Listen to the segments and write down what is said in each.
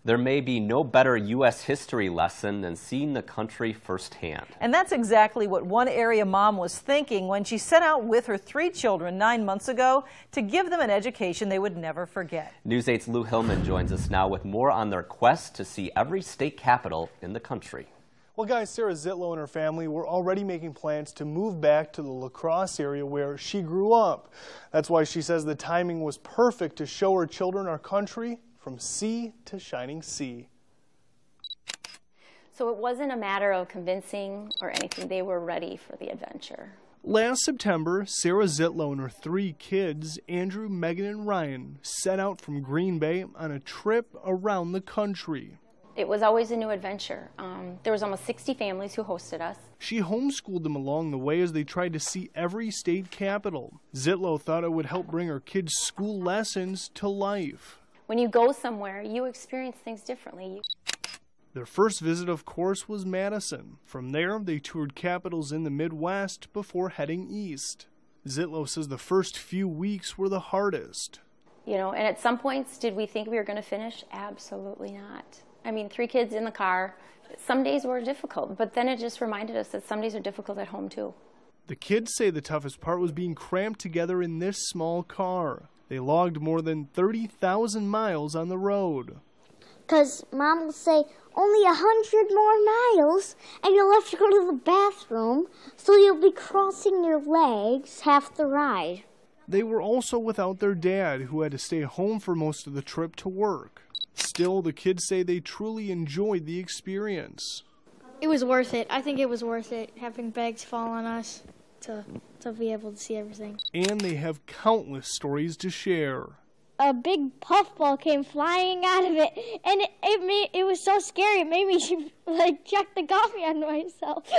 There may be no better U.S. history lesson than seeing the country firsthand. And that's exactly what one area mom was thinking when she set out with her 3 children 9 months ago to give them an education they would never forget. News 8's Lou Hillman joins us now with more on their quest to see every state capital in the country. Well, guys, Sarah Zitlow and her family were already making plans to move back to the La Crosse area where she grew up. That's why she says the timing was perfect to show her children our country from sea to shining sea. So it wasn't a matter of convincing or anything. They were ready for the adventure. Last September, Sarah Zitlow and her 3 kids, Andrew, Megan, and Ryan, set out from Green Bay on a trip around the country. It was always a new adventure. There was almost 60 families who hosted us. She homeschooled them along the way as they tried to see every state capital. Zitlow thought it would help bring her kids' school lessons to life. When you go somewhere, you experience things differently. Their first visit, of course, was Madison. From there, they toured capitals in the Midwest before heading east. Zitlow says the first few weeks were the hardest. You know, and at some points, did we think we were going to finish? Absolutely not. I mean, 3 kids in the car. Some days were difficult, but then it just reminded us that some days are difficult at home, too. The kids say the toughest part was being cramped together in this small car. They logged more than 30,000 miles on the road. Because Mom will say, only 100 more miles, and you'll have to go to the bathroom, so you'll be crossing your legs half the ride. They were also without their dad, who had to stay home for most of the trip to work. Still, the kids say they truly enjoyed the experience. It was worth it. I think it was worth it, having bags fall on us to be able to see everything. And they have countless stories to share. A big puffball came flying out of it, and it was so scary. It made me check the coffee on myself.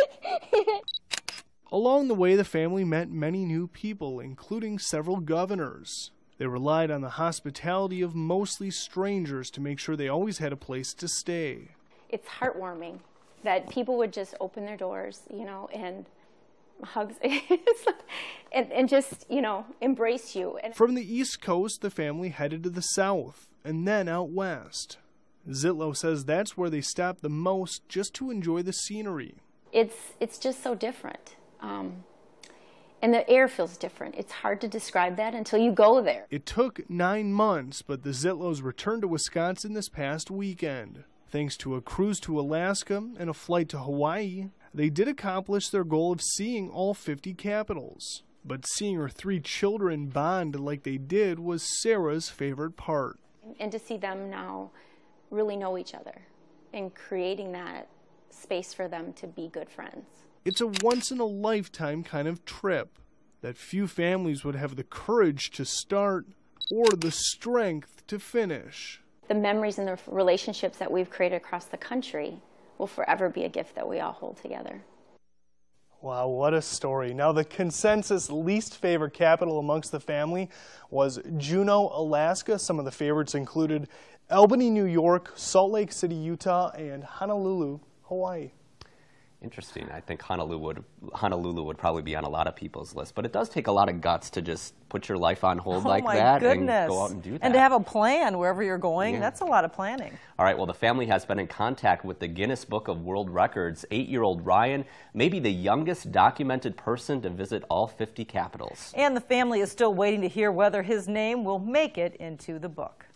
Along the way, the family met many new people, including several governors. They relied on the hospitality of mostly strangers to make sure they always had a place to stay. It's heartwarming that people would just open their doors, you know, and hugs and just, you know, embrace you. From the East Coast, the family headed to the South and then out west. Zitlow says that's where they stopped the most just to enjoy the scenery. It's just so different. And the air feels different. It's hard to describe that until you go there. It took 9 months, but the Zitlows returned to Wisconsin this past weekend. Thanks to a cruise to Alaska and a flight to Hawaii, they did accomplish their goal of seeing all 50 capitals. But seeing her 3 children bond like they did was Sarah's favorite part. And to see them now really know each other and creating that space for them to be good friends. It's a once-in-a-lifetime kind of trip that few families would have the courage to start or the strength to finish. The memories and the relationships that we've created across the country will forever be a gift that we all hold together. Wow, what a story. Now, the consensus least favorite capital amongst the family was Juneau, Alaska. Some of the favorites included Albany, New York, Salt Lake City, Utah, and Honolulu, Hawaii. Interesting. I think Honolulu would probably be on a lot of people's list, but it does take a lot of guts to just put your life on hold like that and go out and do that. And to have a plan wherever you're going, that's a lot of planning. All right, well, the family has been in contact with the Guinness Book of World Records. 8-year-old Ryan may be the youngest documented person to visit all 50 capitals. And the family is still waiting to hear whether his name will make it into the book.